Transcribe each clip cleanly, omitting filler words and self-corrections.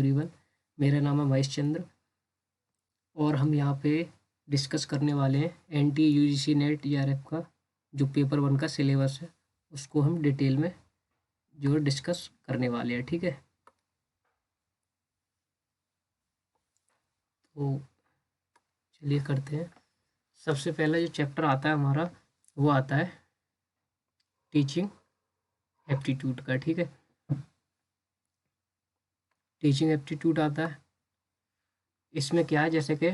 Everyone, मेरा नाम है महेश चंद्र और हम यहाँ पे डिस्कस करने वाले हैं एनटी यूजीसी नेट ईआरएफ का जो पेपर 1 का सिलेबस है उसको हम डिटेल में जो है डिस्कस करने वाले हैं। ठीक है, तो चलिए करते हैं। सबसे पहला जो चैप्टर आता है हमारा वो आता है टीचिंग एप्टीट्यूड का। ठीक है, टीचिंग एप्टीट्यूड आता है। इसमें क्या है, जैसे कि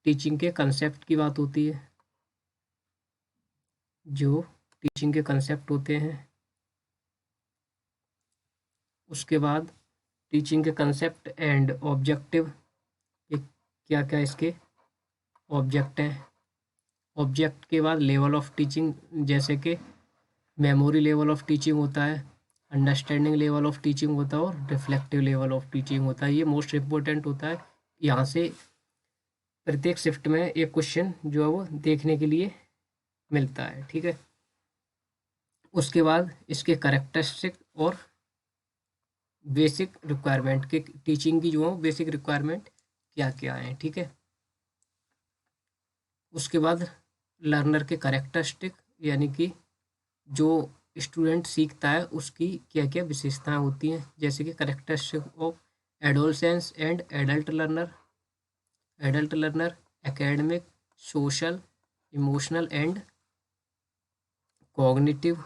टीचिंग के कंसेप्ट की बात होती है, जो टीचिंग के कंसेप्ट होते हैं। उसके बाद टीचिंग के कंसेप्ट एंड ऑब्जेक्टिव, क्या क्या इसके ऑब्जेक्ट हैं। ऑब्जेक्ट के बाद लेवल ऑफ टीचिंग, जैसे कि मेमोरी लेवल ऑफ टीचिंग होता है, अंडरस्टैंडिंग लेवल ऑफ टीचिंग होता है और रिफ्लेक्टिव लेवल ऑफ टीचिंग होता है। ये मोस्ट इम्पोर्टेंट होता है। यहाँ से प्रत्येक शिफ्ट में एक क्वेश्चन जो है वो देखने के लिए मिलता है। ठीक है, उसके बाद इसके कैरेक्टरिस्टिक और बेसिक रिक्वायरमेंट के, टीचिंग की जो है बेसिक रिक्वायरमेंट क्या क्या है। ठीक है, उसके बाद लर्नर के कैरेक्टरिस्टिक, यानी कि जो स्टूडेंट सीखता है उसकी क्या क्या विशेषताएं होती हैं, जैसे कि characteristic of adolescence and adult learner, academic, social, emotional and cognitive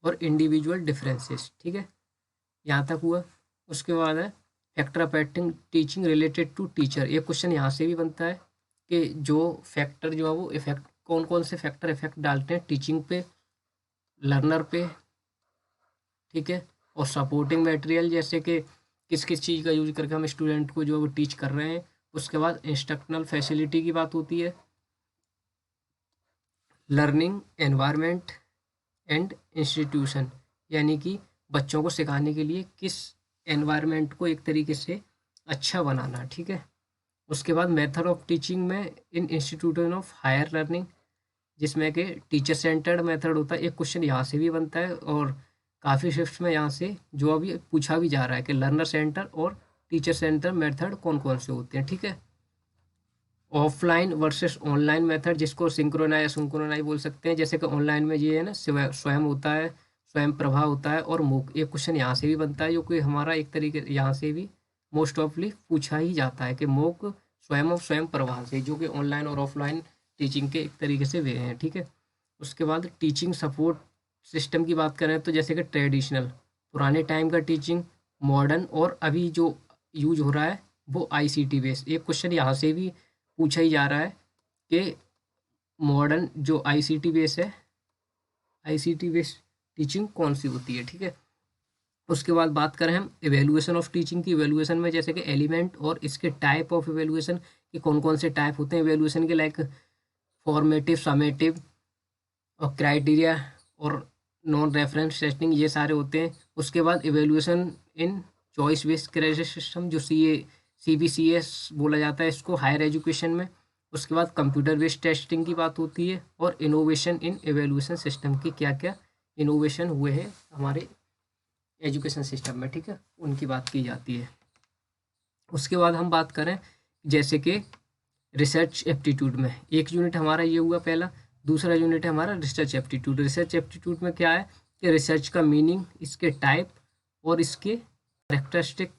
और इंडिविजुअल डिफरेंसेस। ठीक है, यहाँ तक हुआ। उसके बाद है factor affecting teaching related to teacher. एक क्वेश्चन यहाँ से भी बनता है कि जो फैक्टर जो है वो इफेक्ट, कौन कौन से फैक्टर इफेक्ट डालते हैं टीचिंग पे, लर्नर पे। ठीक है, और सपोर्टिंग मटेरियल, जैसे कि किस किस चीज़ का यूज करके हम स्टूडेंट को जो है वो टीच कर रहे हैं। उसके बाद इंस्ट्रक्शनल फैसिलिटी की बात होती है, लर्निंग एनवायरनमेंट एंड इंस्टीट्यूशन, यानी कि बच्चों को सिखाने के लिए किस एनवायरनमेंट को एक तरीके से अच्छा बनाना। ठीक है, उसके बाद मेथड ऑफ टीचिंग में इन इंस्टीट्यूशन ऑफ हायर लर्निंग, जिसमें कि टीचर सेंटर्ड मेथड होता है। एक क्वेश्चन यहाँ से भी बनता है और काफ़ी शिफ्ट में यहाँ से जो अभी पूछा भी जा रहा है कि लर्नर सेंटर और टीचर सेंटर मेथड कौन कौन से होते हैं। ठीक है, ऑफलाइन वर्सेस ऑनलाइन मेथड, जिसको सिंक्रोनाइज बोल सकते हैं। जैसे कि ऑनलाइन में ये है ना, स्वयं होता है, स्वयं प्रभा होता है और मूक। एक क्वेश्चन यहाँ से भी बनता है जो कि हमारा एक तरीके यहाँ से भी मोस्ट ऑफली पूछा ही जाता है कि मूक स्वयं और स्वयं प्रभा से, जो कि ऑनलाइन और ऑफलाइन टीचिंग के एक तरीके से वे हैं। ठीक है, उसके बाद टीचिंग सपोर्ट सिस्टम की बात करें तो जैसे कि ट्रेडिशनल पुराने टाइम का टीचिंग, मॉडर्न और अभी जो यूज हो रहा है वो आईसीटी बेस्ड। एक क्वेश्चन यहाँ से भी पूछा ही जा रहा है कि मॉडर्न जो आईसीटी बेस है, आईसीटी बेस्ड टीचिंग कौन सी होती है। ठीक है, उसके बाद बात करें हम एवेलुएशन ऑफ टीचिंग की। एवेलुएशन में जैसे कि एलिमेंट और इसके टाइप ऑफ एवेलुएशन के कौन कौन से टाइप होते हैं एवेलुएशन के, लाइक फॉर्मेटिव, समेटिव और क्राइटेरिया और नॉन रेफरेंस टेस्टिंग, ये सारे होते हैं। उसके बाद एवेलुएशन इन चॉइस बेस्ड क्रेडिट सिस्टम, जो CBCS बोला जाता है इसको हायर एजुकेशन में। उसके बाद कंप्यूटर बेस्ड टेस्टिंग की बात होती है और इनोवेशन इन एवेलुएशन सिस्टम की, क्या क्या इनोवेशन हुए हैं हमारे एजुकेशन सिस्टम में। ठीक है, उनकी बात की जाती है। उसके बाद हम बात करें जैसे कि रिसर्च एप्टीट्यूड में, एक यूनिट हमारा ये हुआ पहला। दूसरा यूनिट है हमारा रिसर्च एप्टीट्यूड। रिसर्च एप्टीट्यूड में क्या है कि रिसर्च का मीनिंग, इसके टाइप और इसके कैरेक्टरिस्टिक,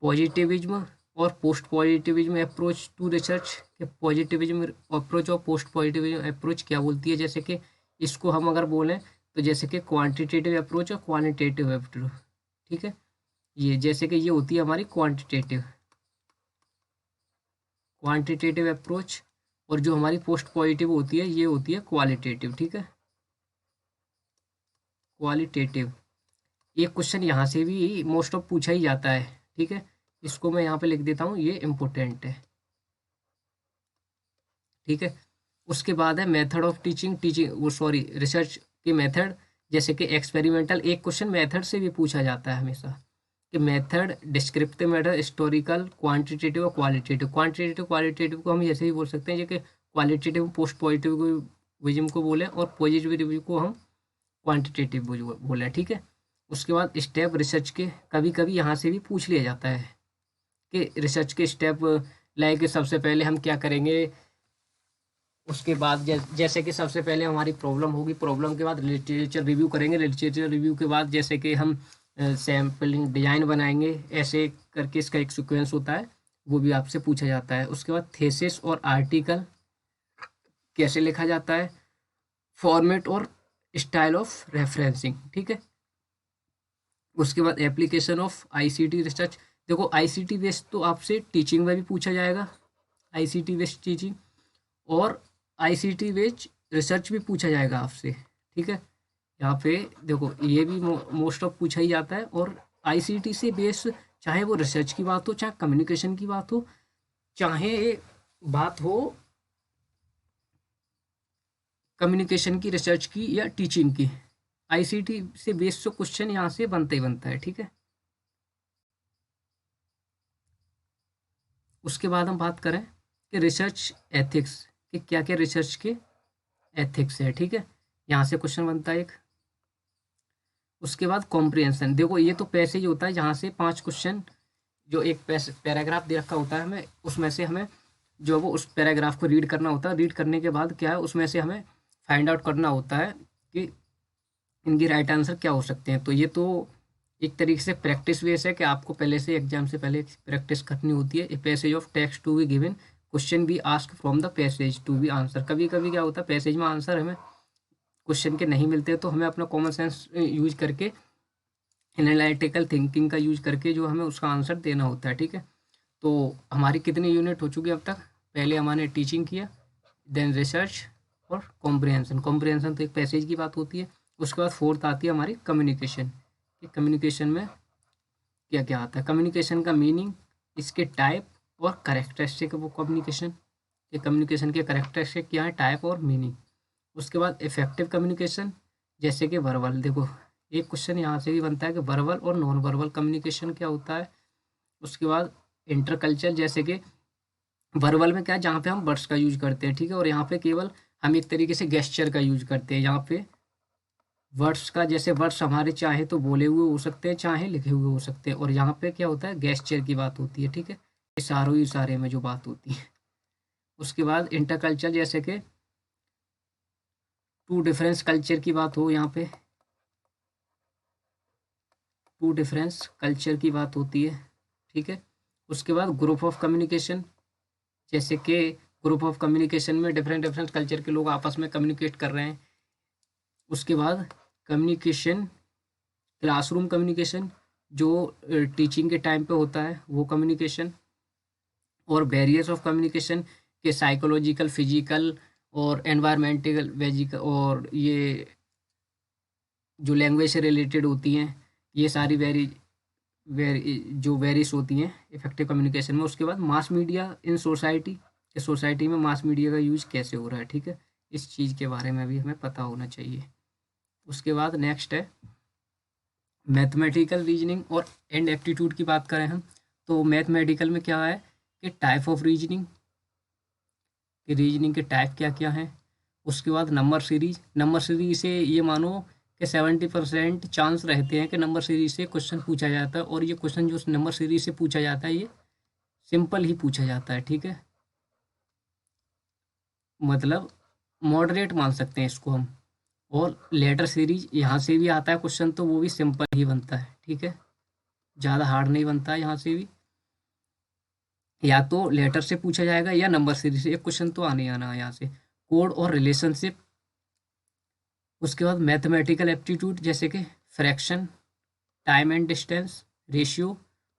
पॉजिटिविज्म और post positivism approach to research के, पॉजिटिविज्म अप्रोच और पोस्ट पॉजिटिविज्म अप्रोच क्या बोलती है। जैसे कि इसको हम अगर बोलें तो जैसे कि क्वांटिटेटिव अप्रोच और क्वालिटेटिव अप्रोच। ठीक है, ये जैसे कि ये होती है हमारी क्वांटिटेटिव अप्रोच, और जो हमारी पोस्ट पॉजिटिव होती है ये होती है क्वालिटेटिव। ठीक है, क्वालिटेटिव। एक क्वेश्चन यहाँ से भी मोस्ट ऑफ पूछा ही जाता है। ठीक है, इसको मैं यहाँ पे लिख देता हूँ, ये इम्पोर्टेंट है। ठीक है, उसके बाद है मेथड ऑफ रिसर्च की मेथड, जैसे कि एक्सपेरिमेंटल। एक क्वेश्चन मेथड से भी पूछा जाता है हमेशा कि method, descriptive method, historical, quantitative और क्वालिटेटिव को हम ऐसे ही बोल सकते हैं, जो कि क्वालिटेटिव पोस्ट पॉजिटिविज्म को बोलें और पॉजिटिविज्म को हम क्वांटिटेटिव बोलें। ठीक है, उसके बाद स्टेप रिसर्च के कभी कभी यहाँ से भी पूछ लिया जाता है कि रिसर्च के स्टेप लाइक सबसे पहले हम क्या करेंगे। उसके बाद जैसे कि सबसे पहले हमारी प्रॉब्लम होगी, प्रॉब्लम के बाद लिटरेचर रिव्यू करेंगे, लिटरेचर रिव्यू के बाद जैसे कि हम सैम्पलिंग डिजाइन बनाएंगे, ऐसे करके इसका एक सीक्वेंस होता है, वो भी आपसे पूछा जाता है। उसके बाद थेसिस और आर्टिकल कैसे लिखा जाता है, फॉर्मेट और स्टाइल ऑफ रेफरेंसिंग, ठीक है। उसके बाद एप्लीकेशन ऑफ आईसीटी रिसर्च। देखो आईसीटी बेस्ड तो आपसे टीचिंग में भी पूछा जाएगा, आईसीटी बेस्ड टीचिंग, और आईसीटी बेस्ड रिसर्च भी पूछा जाएगा आपसे, ठीक है। यहाँ पे देखो ये भी मोस्ट ऑफ पूछा ही जाता है। और आईसीटी से बेस चाहे वो रिसर्च की बात हो, चाहे कम्युनिकेशन की बात हो, चाहे बात हो कम्युनिकेशन की, रिसर्च की या टीचिंग की, आईसीटी से बेस तो क्वेश्चन यहाँ से बनता ही बनता है, ठीक है। उसके बाद हम बात करें कि रिसर्च एथिक्स कि क्या क्या रिसर्च के एथिक्स है, ठीक है। यहाँ से क्वेश्चन बनता है एक। उसके बाद कॉम्प्रिहेंशन, देखो ये तो पैसेज होता है जहाँ से 5 क्वेश्चन, जो एक पैराग्राफ दे रखा होता है हमें, उसमें से हमें जो वो उस पैराग्राफ को रीड करना होता है। रीड करने के बाद क्या है, उसमें से हमें फाइंड आउट करना होता है कि इनकी राइट आंसर क्या हो सकते हैं। तो ये तो एक तरीके से प्रैक्टिस बेस है कि आपको पहले से एग्जाम से पहले प्रैक्टिस करनी होती है। A passage of text to be given, question be ask from the passage to be answer. कभी कभी क्या होता है, पैसेज में आंसर हमें क्वेश्चन के नहीं मिलते, तो हमें अपना कॉमन सेंस यूज करके, एनालिटिकल थिंकिंग का यूज करके जो हमें उसका आंसर देना होता है, ठीक है। तो हमारी कितनी यूनिट हो चुकी है अब तक? पहले हमारे टीचिंग किया, देन रिसर्च और कॉम्प्रिहेंशन। कॉम्प्रिहेंशन तो एक पैसेज की बात होती है। उसके बाद फोर्थ आती है हमारी कम्युनिकेशन, कि कम्युनिकेशन में क्या क्या आता है, कम्युनिकेशन का मीनिंग, इसके टाइप और करेक्टरिस्टिक। वो कम्युनिकेशन के करेक्टरिस्टिक क्या है, टाइप और मीनिंग। उसके बाद इफेक्टिव कम्युनिकेशन, जैसे कि वर्बल। देखो एक क्वेश्चन यहाँ से भी बनता है कि वर्बल और नॉन वर्बल कम्युनिकेशन क्या होता है। उसके बाद इंटरकल्चर, जैसे कि वर्बल में क्या है, जहाँ पे हम वर्ड्स का यूज करते हैं, ठीक है, और यहाँ पे केवल हम एक तरीके से गेस्चर का यूज करते हैं। यहाँ पे वर्ड्स का, जैसे वर्ड्स हमारे चाहे तो बोले हुए हो सकते हैं, चाहे लिखे हुए हो सकते हैं, और यहाँ पे क्या होता है, गेस्चर की बात होती है, ठीक है, इशारे में जो बात होती है। उसके बाद इंटरकल्चर, जैसे कि टू डिफरेंस कल्चर की बात हो, यहाँ पे टू डिफरेंस कल्चर की बात होती है, ठीक है। उसके बाद ग्रुप ऑफ कम्युनिकेशन, जैसे कि ग्रुप ऑफ कम्युनिकेशन में डिफरेंट डिफरेंट कल्चर के लोग आपस में कम्युनिकेट कर रहे हैं। उसके बाद कम्युनिकेशन, क्लासरूम कम्युनिकेशन, जो टीचिंग के टाइम पे होता है वो कम्युनिकेशन। और बैरियर्स ऑफ कम्युनिकेशन के साइकोलॉजिकल, फिजिकल और एनवायरमेंटल, वेजिकल, और ये जो लैंग्वेज से रिलेटेड होती हैं, ये सारी जो वेरियस होती हैं इफेक्टिव कम्युनिकेशन में। उसके बाद मास मीडिया इन सोसाइटी, कि सोसाइटी में मास मीडिया का यूज कैसे हो रहा है, ठीक है, इस चीज़ के बारे में भी हमें पता होना चाहिए। उसके बाद नेक्स्ट है मैथमेटिकल रीजनिंग और एंड एप्टीट्यूड की बात करें हम, तो मैथमेटिकल में क्या है कि टाइप ऑफ रीजनिंग, कि रीजनिंग के टाइप क्या क्या हैं। उसके बाद नंबर सीरीज, नंबर सीरीज से ये मानो कि 70% चांस रहते हैं कि नंबर सीरीज से क्वेश्चन पूछा जाता है, और ये क्वेश्चन जो नंबर सीरीज से पूछा जाता है ये सिंपल ही पूछा जाता है, ठीक है, मतलब मॉडरेट मान सकते हैं इसको हम। और लेटर सीरीज यहाँ से भी आता है क्वेश्चन, तो वो भी सिंपल ही बनता है, ठीक है, ज़्यादा हार्ड नहीं बनता है यहाँ से भी। या तो लेटर से पूछा जाएगा या नंबर सीरीज से, एक क्वेश्चन तो आने आना है यहाँ से। कोड और रिलेशनशिप। उसके बाद मैथमेटिकल एप्टीट्यूड, जैसे कि fraction, time and distance, ratio,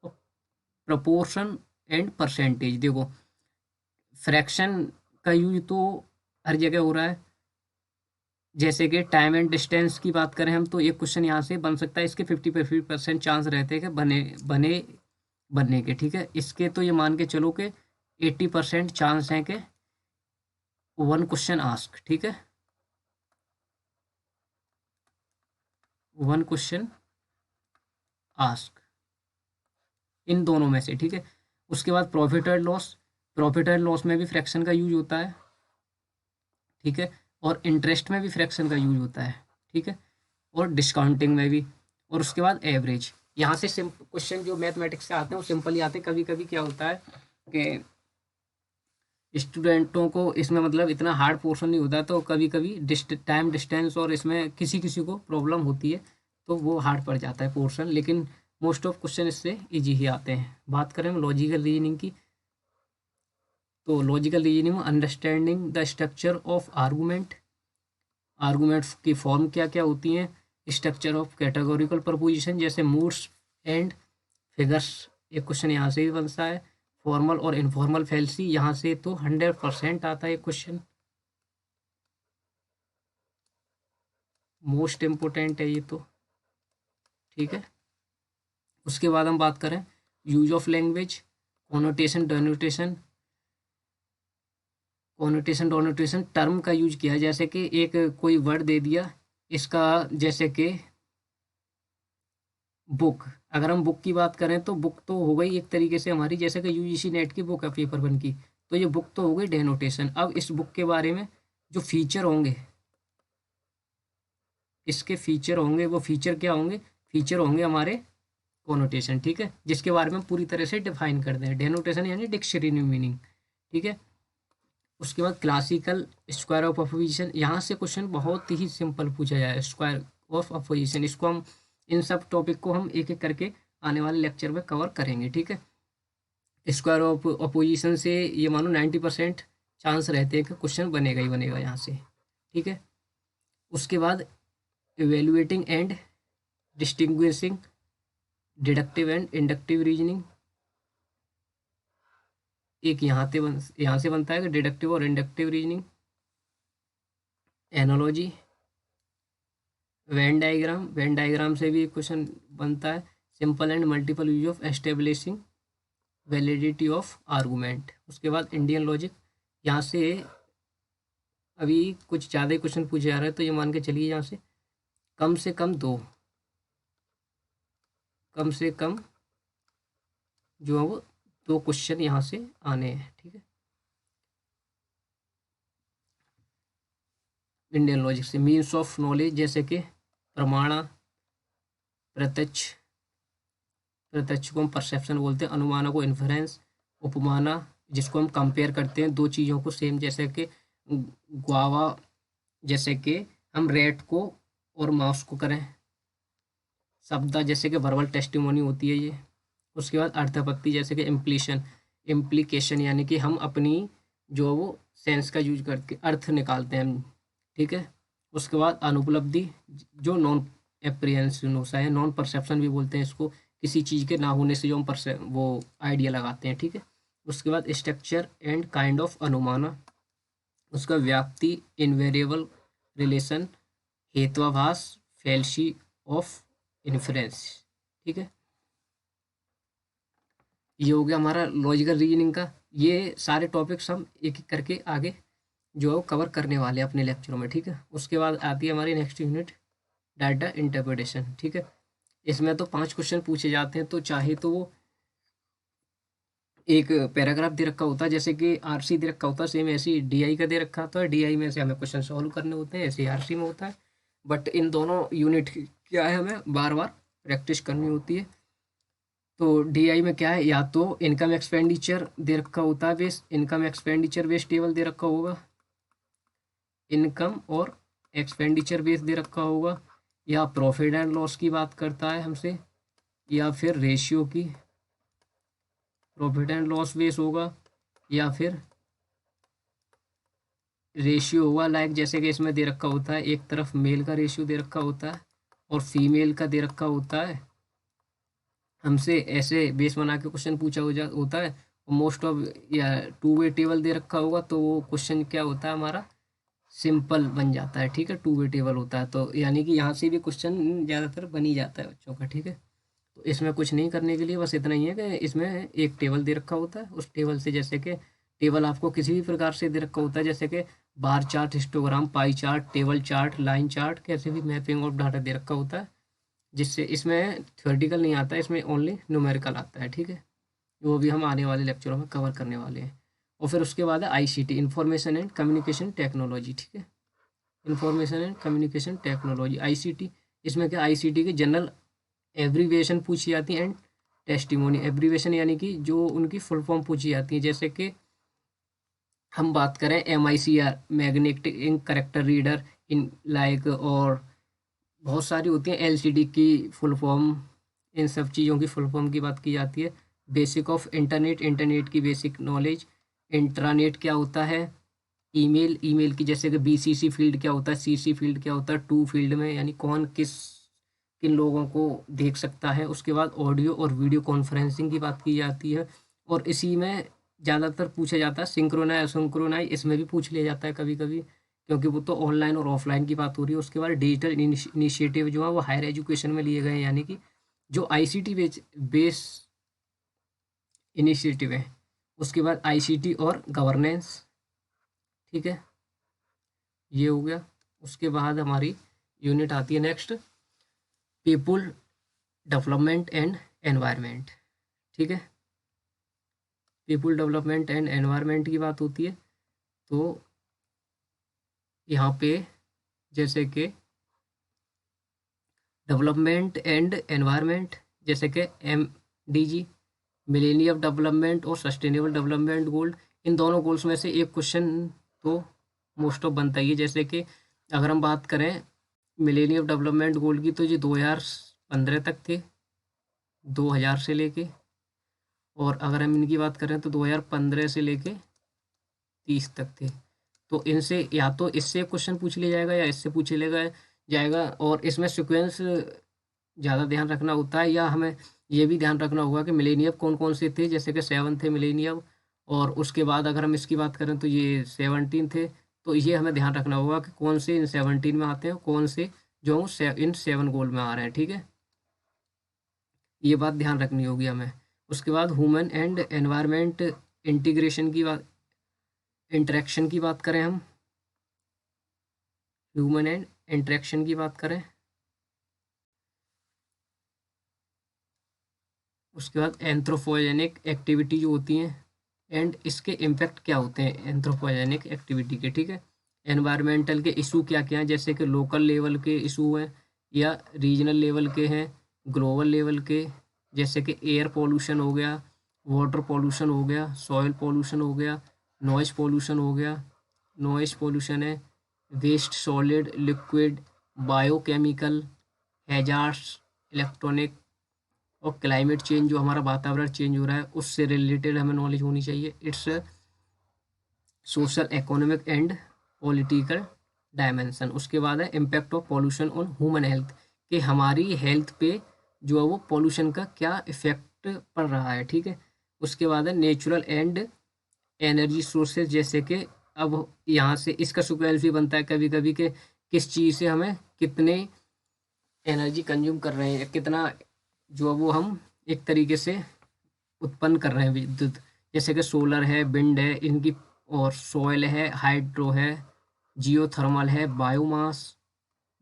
proportion and percentage. देखो फ्रैक्शन का यूज तो हर जगह हो रहा है, जैसे कि टाइम एंड डिस्टेंस की बात करें हम, तो एक क्वेश्चन यहाँ से बन सकता है, इसके 50% चांस रहते हैं कि बनने के, ठीक है। इसके तो ये मान के चलो कि 80% चांस हैं कि वन क्वेश्चन आस्क, ठीक है, वन क्वेश्चन आस्क, इन दोनों में से, ठीक है। उसके बाद profit and loss, profit and loss में भी फ्रैक्शन का यूज होता है, ठीक है, और इंटरेस्ट में भी फ्रैक्शन का यूज होता है, ठीक है, और डिस्काउंटिंग में भी। और उसके बाद एवरेज। यहाँ से क्वेश्चन जो मैथमेटिक्स से आते हैं वो सिंपल ही आते हैं। कभी कभी क्या होता है कि स्टूडेंटों को इसमें मतलब इतना हार्ड पोर्शन नहीं होता, तो कभी कभी टाइम डिस्टेंस और इसमें किसी किसी को प्रॉब्लम होती है, तो वो हार्ड पड़ जाता है पोर्शन, लेकिन मोस्ट ऑफ क्वेश्चन इससे इजी ही आते हैं। बात करें हम लॉजिकल रीजनिंग की, तो लॉजिकल रीजनिंग में understanding the structure of argument, arguments की फॉर्म क्या क्या होती हैं, स्ट्रक्चर ऑफ कैटेगोरिकल प्रपोजिशन जैसे मूड्स एंड फिगर्स, एक क्वेश्चन यहाँ से भी बनता है। फॉर्मल और इनफॉर्मल फैलेसी, यहाँ से तो 100% आता है क्वेश्चन, मोस्ट इम्पोर्टेंट है ये तो, ठीक है। उसके बाद हम बात करें use of language, connotation denotation, connotation denotation term का यूज किया है, जैसे कि एक कोई वर्ड दे दिया, इसका जैसे कि बुक, अगर हम बुक की बात करें तो बुक तो हो गई एक तरीके से हमारी, जैसे कि यूजीसी नेट की बुक है पेपर 1 की, तो ये बुक तो हो गई डेनोटेशन। अब इस बुक के बारे में जो फीचर होंगे, इसके फीचर होंगे, वो फीचर क्या होंगे, फीचर होंगे हमारे कॉनोटेशन, ठीक है, जिसके बारे में हम पूरी तरह से डिफाइन कर दें। डेनोटेशन यानी डिक्शनरी मीनिंग, ठीक है। उसके बाद क्लासिकल स्क्वायर ऑफ अपोजिशन, यहाँ से क्वेश्चन बहुत ही सिंपल पूछा जाए, स्क्वायर ऑफ अपोजिशन, इसको हम इन सब टॉपिक को हम एक एक करके आने वाले लेक्चर में कवर करेंगे, ठीक है। स्क्वायर ऑफ अपोजिशन से ये मानो 90% चांस रहते हैं कि क्वेश्चन बनेगा ही बनेगा यहाँ से, ठीक है। उसके बाद evaluating and distinguishing deductive and inductive reasoning, एक यहाँ से बनता है कि डिडक्टिव और inductive reasoning. Analogy, Venn diagram से भी एक क्वेश्चन बनता है। Simple and multiple use of establishing validity of argument. उसके बाद इंडियन लॉजिक, यहाँ से अभी कुछ ज़्यादा ही क्वेश्चन पूछे जा रहे हैं, तो ये मान के चलिए यहाँ से कम से कम जो है वो 2 क्वेश्चन यहाँ से आने हैं, ठीक है। इंडियन लॉजिक से मीन्स ऑफ नॉलेज, जैसे कि प्रमाणा, प्रत्यक्ष, प्रत्यक्ष को हम परसेप्शन बोलते हैं, अनुमाना को इन्फरेंस, उपमाना जिसको हम कंपेयर करते हैं दो चीज़ों को सेम, जैसे कि गुआवा, जैसे कि हम रेट को और माउस को करें। शब्दा, जैसे कि वर्बल टेस्टिमोनी होती है ये। उसके बाद अर्थापत्ति, जैसे कि इम्प्लीकेशन, यानी कि हम अपनी जो वो सेंस का यूज करके अर्थ निकालते हैं हम, ठीक है। उसके बाद अनुपलब्धि, जो नॉन एप्रिहेंशन होता है, नॉन परसेप्शन भी बोलते हैं इसको, किसी चीज़ के ना होने से जो हम वो आइडिया लगाते हैं, ठीक है। उसके बाद स्ट्रक्चर एंड काइंड ऑफ अनुमाना, उसका व्याप्ति, इनवेरिएबल रिलेशन, हेत्वाभास, फैलेसी ऑफ इन्फ्रेंस, ठीक है। ये हो गया हमारा लॉजिकल रीजनिंग का। ये सारे टॉपिक्स हम एक एक करके आगे जो है कवर करने वाले हैं अपने लेक्चरों में, ठीक है। उसके बाद आती है हमारी नेक्स्ट यूनिट डाटा इंटरप्रिटेशन, ठीक है। इसमें तो 5 क्वेश्चन पूछे जाते हैं, तो चाहे तो वो एक पैराग्राफ दे रखा होता है, जैसे कि आरसी दे रखा होता है, सेम ऐसे ही डीआई का दे रखा होता है, डीआई में से हमें क्वेश्चन सॉल्व करने होते हैं, ऐसे ही आरसी में होता है। बट इन दोनों यूनिट क्या है, हमें बार बार प्रैक्टिस करनी होती है। तो डीआई में क्या है, या तो इनकम एक्सपेंडिचर दे रखा होता है, base income expenditure base table दे रखा होगा, इनकम और एक्सपेंडिचर बेस दे रखा होगा, या प्रॉफिट एंड लॉस की बात करता है हमसे, या फिर रेशियो की, प्रॉफिट एंड लॉस बेस होगा, या फिर रेशियो होगा, लाइक जैसे कि इसमें दे रखा होता है, एक तरफ मेल का रेशियो दे रखा होता है और फीमेल का दे रखा होता है। हमसे ऐसे बेस बना के क्वेश्चन पूछा होता है, मोस्ट ऑफ या 2 वे टेबल दे रखा होगा, तो वो क्वेश्चन क्या होता है हमारा, सिंपल बन जाता है, ठीक है। 2 वे टेबल होता है, तो यानी कि यहाँ से भी क्वेश्चन ज़्यादातर बन ही जाता है बच्चों का, ठीक है। तो इसमें कुछ नहीं करने के लिए बस इतना ही है कि इसमें एक टेबल दे रखा होता है, उस टेबल से जैसे कि टेबल आपको किसी भी प्रकार से दे रखा होता है, जैसे कि bar chart, histogram, pie chart, table chart, line chart, कैसे भी मैपिंग ऑफ डाटा दे रखा होता है, जिससे इसमें थ्योरेटिकल नहीं आता है, इसमें ओनली न्यूमेरिकल आता है, ठीक है। वो भी हम आने वाले लेक्चरों में कवर करने वाले हैं। और फिर उसके बाद है ICT, information and communication technology, ठीक है। Information and communication technology, ICT, इसमें क्या आईसीटी के जनरल एब्रीविएशन पूछी जाती है एंड टेस्टिमोनी। एब्रीविएशन यानी कि जो उनकी फुल फॉर्म पूछी जाती है, जैसे कि हम बात करें MICR, magnetic ink character reader इन लाइक, और बहुत सारी होती हैं LCD की फुल फॉर्म। इन सब चीज़ों की फुल फॉर्म की बात की जाती है। बेसिक ऑफ इंटरनेट, इंटरनेट की बेसिक नॉलेज। इंट्रानेट क्या होता है? ईमेल, ईमेल की जैसे कि BCC फील्ड क्या होता है, CC फील्ड क्या होता है, टू फील्ड में यानी कौन किस किन लोगों को देख सकता है। उसके बाद ऑडियो और वीडियो कॉन्फ्रेंसिंग की बात की जाती है, और इसी में ज़्यादातर पूछा जाता है सिंक्रोनाइज असिंक्रोनाइज, इसमें भी पूछ लिया जाता है कभी कभी, क्योंकि वो तो ऑनलाइन और ऑफलाइन की बात हो रही है। उसके बाद डिजिटल इनिशिएटिव जो है वो हायर एजुकेशन में लिए गए हैं, यानी कि जो ICT बेस इनिशिएटिव है। उसके बाद ICT और गवर्नेंस, ठीक है, ये हो गया। उसके बाद हमारी यूनिट आती है next, people development and environment, ठीक है। पीपुल डेवलपमेंट एंड एनवायरनमेंट की बात होती है, तो यहाँ पे जैसे कि डेवलपमेंट एंड एनवायरनमेंट, जैसे कि MDG, मिलेनियम डेवलपमेंट और सस्टेनेबल डेवलपमेंट गोल, इन दोनों गोल्स में से एक क्वेश्चन तो मोस्ट ऑफ बनता ही है। जैसे कि अगर हम बात करें मिलेनियम डेवलपमेंट गोल की, तो ये 2015 तक थे, 2000 से लेके, और अगर हम इनकी बात करें तो 2015 से लेके 30 तक थे। तो इनसे या तो इससे क्वेश्चन पूछ लिया जाएगा या इससे पूछ लिया जाएगा, और इसमें सीक्वेंस ज़्यादा ध्यान रखना होता है, या हमें ये भी ध्यान रखना होगा कि मिलेनियम कौन कौन से थे, जैसे कि 7 थे मिलेनियम, और उसके बाद अगर हम इसकी बात करें तो ये 17 थे। तो ये हमें ध्यान रखना होगा कि कौन से इन 17 में आते हैं, कौन से जो इन 7 गोल में आ रहे हैं, ठीक है। ये बात ध्यान रखनी होगी हमें। उसके बाद ह्यूमन एंड एनवायरनमेंट इंटीग्रेशन की बात, इंटरेक्शन की बात करें हम, ह्यूमन एंड इंटरेक्शन की बात करें, उसके बाद एंथ्रोपोजेनिक एक्टिविटी जो होती हैं एंड इसके इम्पैक्ट क्या होते हैं एंथ्रोपोजेनिक एक्टिविटी के, ठीक है। एनवायरमेंटल के इशू क्या क्या हैं, जैसे कि लोकल लेवल के इशू हैं या रीजनल लेवल के हैं, ग्लोबल लेवल के, जैसे कि एयर पोल्यूशन हो गया, वाटर पोल्यूशन हो गया, सॉइल पोल्यूशन हो गया, नॉइज़ पोल्यूशन हो गया। नॉइज़ पोल्यूशन है waste, solid, liquid, biochemical, hazards, electronic, और क्लाइमेट चेंज जो हमारा वातावरण चेंज हो रहा है उससे रिलेटेड हमें नॉलेज होनी चाहिए। It's social, economic and political dimension. उसके बाद है impact of pollution on human health, कि हमारी हेल्थ पे जो है वो पॉल्यूशन का क्या इफेक्ट पड़ रहा है, ठीक है। उसके बाद है नेचुरल एंड एनर्जी सोर्सेज, जैसे कि अब यहाँ से इसका सीक्वेंस भी बनता है कभी कभी कि किस चीज़ से हमें कितने एनर्जी कंज्यूम कर रहे हैं, कितना जो है वो हम एक तरीके से उत्पन्न कर रहे हैं विद्युत, जैसे कि सोलर है, विंड है इनकी, और सॉइल है, हाइड्रो है, जियोथर्मल है, बायोमास,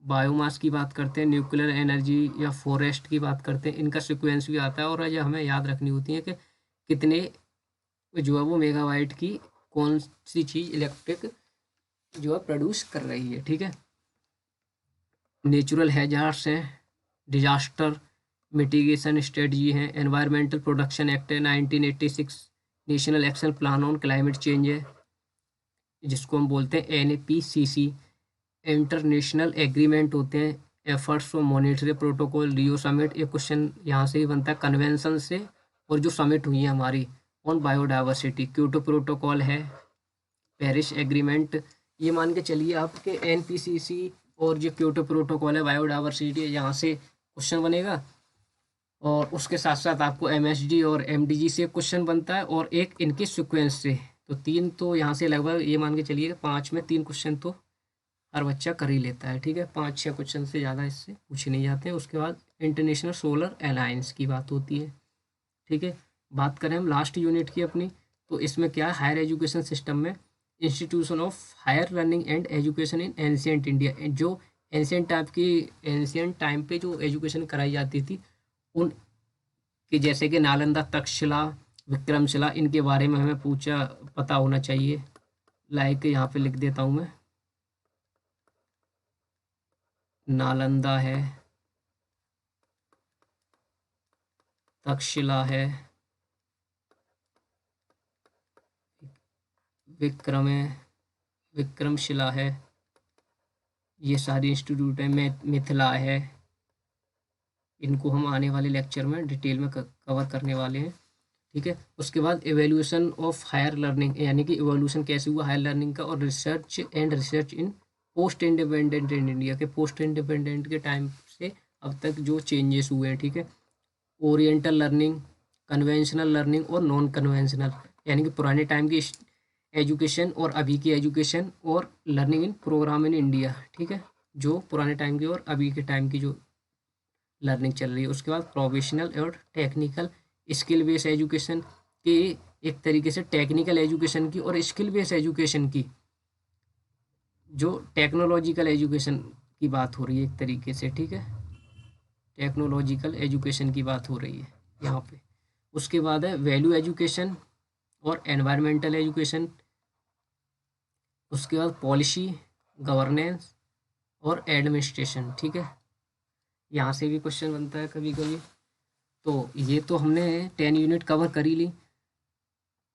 बायोमास की बात करते हैं, न्यूक्लियर एनर्जी या फॉरेस्ट की बात करते हैं, इनका सीक्वेंस भी आता है। और ये हमें याद रखनी होती है कि कितने जो है वो मेगावाट की कौन सी चीज़ इलेक्ट्रिक जो है प्रोड्यूस कर रही है, ठीक है। नेचुरल हैजार्ड्स हैं, डिजास्टर मिटिगेशन स्ट्रेटजी हैं, एनवायरमेंटल प्रोडक्शन एक्ट है 1986, national action plan on climate change है जिसको हम बोलते हैं NPCC, इंटरनेशनल एग्रीमेंट होते हैं, efforts for monetary protocol, Rio summit, ये क्वेश्चन यहाँ से ही बनता है कन्वेंशन से, और जो समिट हुई है हमारी ऑन बायोडाइवर्सिटी, क्योटो प्रोटोकॉल है, पेरिस एग्रीमेंट, ये मान के चलिए आपके NPCC और जो क्योटो प्रोटोकॉल है, बायोडाइवर्सिटी, यहाँ से क्वेश्चन बनेगा। और उसके साथ साथ आपको MSD और MDG से क्वेश्चन बनता है, और एक इनके सीक्वेंस से, तो 3 तो यहाँ से लगभग ये मान के चलिए 5 में 3 क्वेश्चन तो हर बच्चा कर ही लेता है, ठीक है। 5-6 क्वेश्चन से ज़्यादा इससे पूछे नहीं जाते हैं। उसके बाद इंटरनेशनल सोलर अलायंस की बात होती है, ठीक है। बात करें हम लास्ट यूनिट की अपनी, तो इसमें क्या है, हायर एजुकेशन सिस्टम में institution of higher learning and education in ancient India, जो एंशियंट टाइम पे जो एजुकेशन कराई जाती थी उन कि जैसे कि नालंदा, तक्षशिला, विक्रमशिला, इनके बारे में हमें पता होना चाहिए। लाइक यहाँ पे लिख देता हूँ मैं, नालंदा है, तक्षशिला है, विक्रमशिला है, ये सारी इंस्टीट्यूट है, मिथिला है। इनको हम आने वाले लेक्चर में डिटेल में कवर करने वाले हैं, ठीक है। उसके बाद एवेल्यूशन ऑफ हायर लर्निंग, यानी कि एवोल्यूशन कैसे हुआ हायर लर्निंग का, और research in post independent in India, के पोस्ट इंडिपेंडेंट के टाइम से अब तक जो चेंजेस हुए हैं, ठीक है। ओरिएंटल लर्निंग, कन्वेंशनल लर्निंग और नॉन कन्वेंशनल, यानी कि पुराने टाइम की एजुकेशन और अभी की एजुकेशन, और learning in program in India, ठीक है, जो पुराने टाइम की और अभी के टाइम की जो लर्निंग चल रही है। उसके बाद प्रोफेशनल और टेक्निकल स्किल बेस्ड एजुकेशन की, एक तरीके से टेक्निकल एजुकेशन की और स्किल बेस्ड एजुकेशन की, जो टेक्नोलॉजिकल एजुकेशन की बात हो रही है एक तरीके से, ठीक है, टेक्नोलॉजिकल एजुकेशन की बात हो रही है यहाँ पे। उसके बाद है वैल्यू एजुकेशन और एनवायरमेंटल एजुकेशन। उसके बाद पॉलिसी, गवर्नेंस और एडमिनिस्ट्रेशन, ठीक है, यहाँ से भी क्वेश्चन बनता है कभी कभी। तो ये तो हमने 10 यूनिट कवर कर ही ली,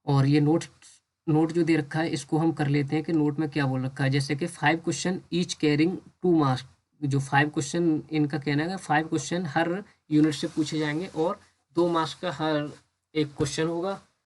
और ये नोट जो दे रखा है इसको हम कर लेते हैं कि नोट में क्या बोल रखा है। जैसे कि 5 क्वेश्चन ईच कैरिंग 2 मार्क्स, जो 5 क्वेश्चन इनका कहना है 5 क्वेश्चन हर यूनिट से पूछे जाएंगे, और 2 मार्क्स का हर एक क्वेश्चन होगा।